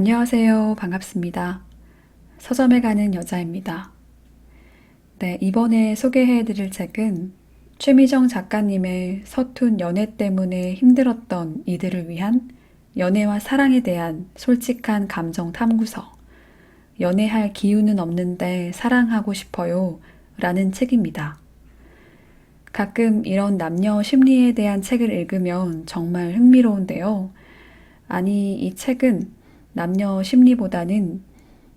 안녕하세요. 반갑습니다. 서점에 가는 여자입니다. 네, 이번에 소개해드릴 책은 최미정 작가님의 서툰 연애 때문에 힘들었던 이들을 위한 연애와 사랑에 대한 솔직한 감정 탐구서, 연애할 기운은 없는데 사랑하고 싶어요 라는 책입니다. 가끔 이런 남녀 심리에 대한 책을 읽으면 정말 흥미로운데요. 아니, 이 책은 남녀 심리보다는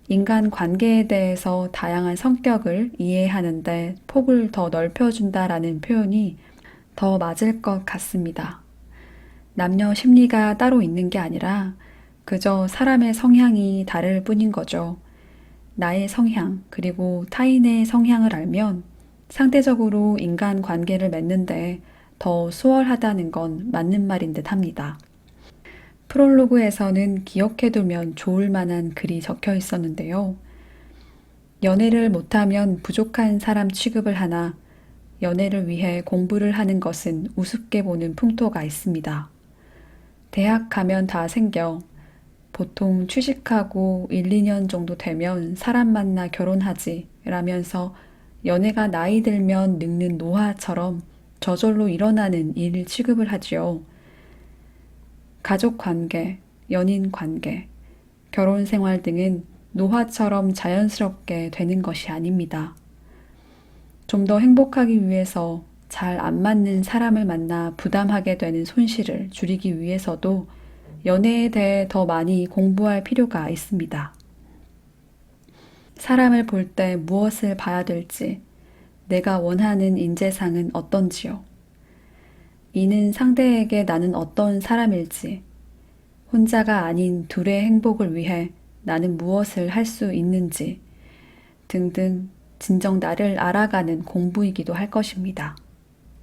인간 관계에 대해서 다양한 성격을 이해하는데 폭을 더 넓혀준다라는 표현이 더 맞을 것 같습니다. 남녀 심리가 따로 있는 게 아니라 그저 사람의 성향이 다를 뿐인 거죠. 나의 성향, 그리고 타인의 성향을 알면 상대적으로 인간 관계를 맺는데 더 수월하다는 건 맞는 말인 듯 합니다. 프롤로그에서는 기억해두면 좋을 만한 글이 적혀 있었는데요. 연애를 못하면 부족한 사람 취급을 하나 연애를 위해 공부를 하는 것은 우습게 보는 풍토가 있습니다. 대학 가면 다 생겨. 보통 취직하고 1, 2년 정도 되면 사람 만나 결혼하지 라면서 연애가 나이 들면 늙는 노화처럼 저절로 일어나는 일 취급을 하지요. 가족 관계, 연인 관계, 결혼 생활 등은 노화처럼 자연스럽게 되는 것이 아닙니다. 좀 더 행복하기 위해서 잘 안 맞는 사람을 만나 부담하게 되는 손실을 줄이기 위해서도 연애에 대해 더 많이 공부할 필요가 있습니다. 사람을 볼 때 무엇을 봐야 될지, 내가 원하는 인재상은 어떤지요. 이는 상대에게 나는 어떤 사람일지, 혼자가 아닌 둘의 행복을 위해 나는 무엇을 할 수 있는지 등등 진정 나를 알아가는 공부이기도 할 것입니다.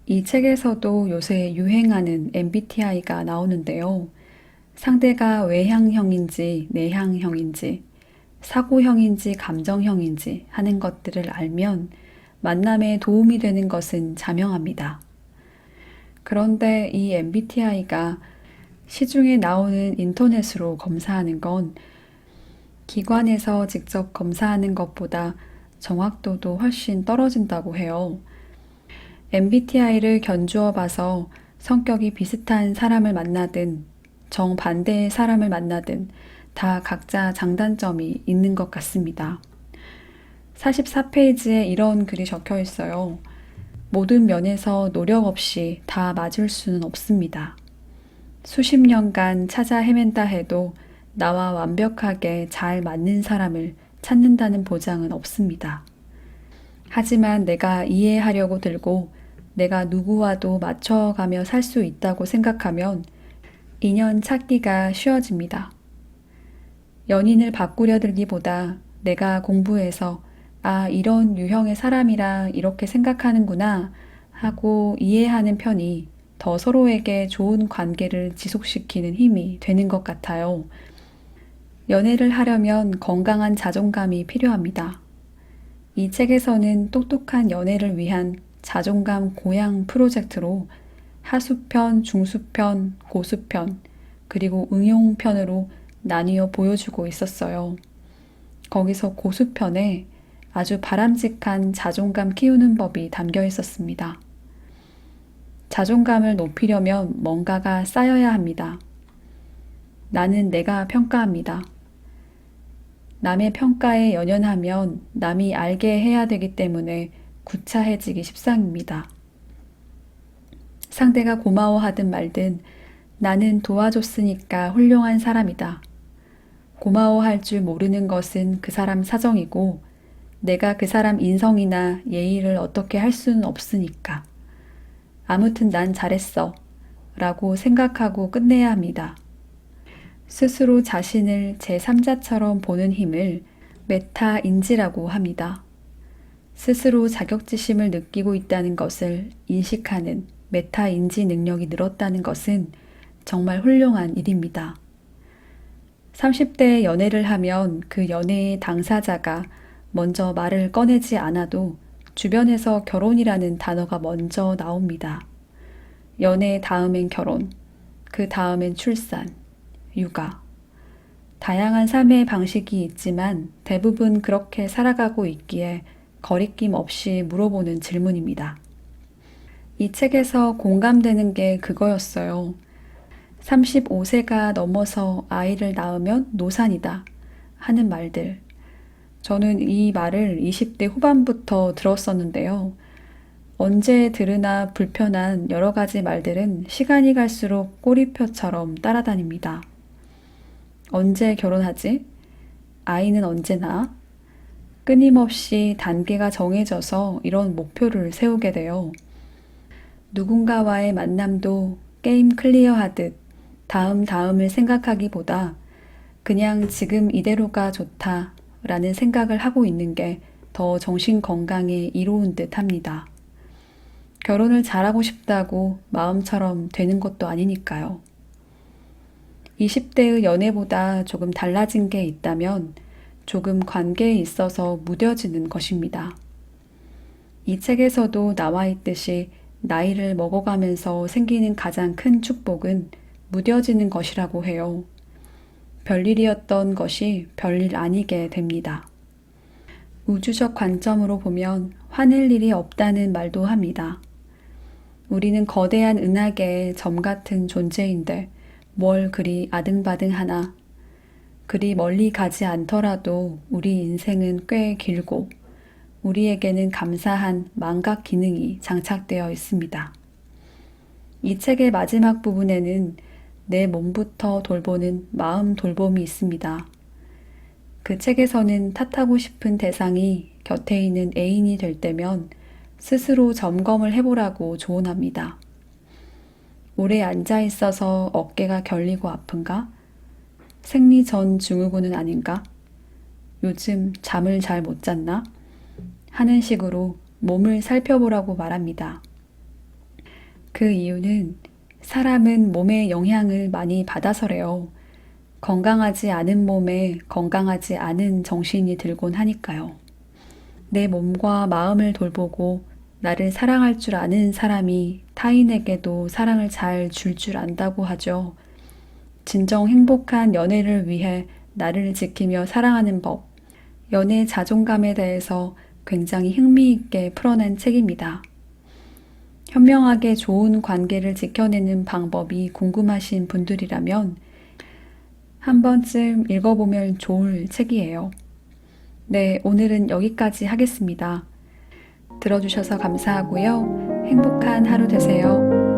이 책에서도 요새 유행하는 MBTI가 나오는데요. 상대가 외향형인지 내향형인지 사고형인지 감정형인지 하는 것들을 알면 만남에 도움이 되는 것은 자명합니다. 그런데 이 MBTI가 시중에 나오는 인터넷으로 검사하는 건 기관에서 직접 검사하는 것보다 정확도도 훨씬 떨어진다고 해요. MBTI를 견주어 봐서 성격이 비슷한 사람을 만나든 정반대의 사람을 만나든 다 각자 장단점이 있는 것 같습니다. 44페이지에 이런 글이 적혀 있어요. 모든 면에서 노력 없이 다 맞을 수는 없습니다. 수십 년간 찾아 헤맨다 해도 나와 완벽하게 잘 맞는 사람을 찾는다는 보장은 없습니다. 하지만 내가 이해하려고 들고 내가 누구와도 맞춰가며 살 수 있다고 생각하면 인연 찾기가 쉬워집니다. 연인을 바꾸려 들기보다 내가 공부해서 이런 유형의 사람이라 이렇게 생각하는구나 하고 이해하는 편이 더 서로에게 좋은 관계를 지속시키는 힘이 되는 것 같아요. 연애를 하려면 건강한 자존감이 필요합니다. 이 책에서는 똑똑한 연애를 위한 자존감 고양 프로젝트로 하수편, 중수편, 고수편, 그리고 응용편으로 나뉘어 보여주고 있었어요. 거기서 고수편에 아주 바람직한 자존감 키우는 법이 담겨 있었습니다. 자존감을 높이려면 뭔가가 쌓여야 합니다. 나는 내가 평가합니다. 남의 평가에 연연하면 남이 알게 해야 되기 때문에 구차해지기 십상입니다. 상대가 고마워하든 말든 나는 도와줬으니까 훌륭한 사람이다. 고마워할 줄 모르는 것은 그 사람 사정이고 내가 그 사람 인성이나 예의를 어떻게 할 수는 없으니까. 아무튼 난 잘했어 라고 생각하고 끝내야 합니다. 스스로 자신을 제3자처럼 보는 힘을 메타인지라고 합니다. 스스로 자격지심을 느끼고 있다는 것을 인식하는 메타인지 능력이 늘었다는 것은 정말 훌륭한 일입니다. 30대에 연애를 하면 그 연애의 당사자가 먼저 말을 꺼내지 않아도 주변에서 결혼이라는 단어가 먼저 나옵니다. 연애 다음엔 결혼, 그 다음엔 출산, 육아. 다양한 삶의 방식이 있지만 대부분 그렇게 살아가고 있기에 거리낌 없이 물어보는 질문입니다. 이 책에서 공감되는 게 그거였어요. 35세가 넘어서 아이를 낳으면 노산이다 하는 말들. 저는 이 말을 20대 후반부터 들었었는데요. 언제 들으나 불편한 여러 가지 말들은 시간이 갈수록 꼬리표처럼 따라다닙니다. 언제 결혼하지? 아이는 언제 낳아? 끊임없이 단계가 정해져서 이런 목표를 세우게 돼요. 누군가와의 만남도 게임 클리어하듯 다음을 생각하기보다 그냥 지금 이대로가 좋다 라는 생각을 하고 있는 게 더 정신 건강에 이로운 듯 합니다. 결혼을 잘하고 싶다고 마음처럼 되는 것도 아니니까요. 20대의 연애보다 조금 달라진 게 있다면 조금 관계에 있어서 무뎌지는 것입니다. 이 책에서도 나와 있듯이 나이를 먹어가면서 생기는 가장 큰 축복은 무뎌지는 것이라고 해요. 별일이었던 것이 별일 아니게 됩니다. 우주적 관점으로 보면 화낼 일이 없다는 말도 합니다. 우리는 거대한 은하계의 점 같은 존재인데 뭘 그리 아등바등하나. 그리 멀리 가지 않더라도 우리 인생은 꽤 길고 우리에게는 감사한 망각 기능이 장착되어 있습니다. 이 책의 마지막 부분에는 내 몸부터 돌보는 마음 돌봄이 있습니다. 그 책에서는 탓하고 싶은 대상이 곁에 있는 애인이 될 때면 스스로 점검을 해보라고 조언합니다. 오래 앉아 있어서 어깨가 결리고 아픈가? 생리 전 증후군은 아닌가? 요즘 잠을 잘 못 잤나? 하는 식으로 몸을 살펴보라고 말합니다. 그 이유는 사람은 몸의 영향을 많이 받아서래요. 건강하지 않은 몸에 건강하지 않은 정신이 들곤 하니까요. 내 몸과 마음을 돌보고 나를 사랑할 줄 아는 사람이 타인에게도 사랑을 잘 줄 줄 안다고 하죠. 진정 행복한 연애를 위해 나를 지키며 사랑하는 법, 연애 자존감에 대해서 굉장히 흥미있게 풀어낸 책입니다. 현명하게 좋은 관계를 지켜내는 방법이 궁금하신 분들이라면 한 번쯤 읽어보면 좋을 책이에요. 네, 오늘은 여기까지 하겠습니다. 들어주셔서 감사하고요. 행복한 하루 되세요.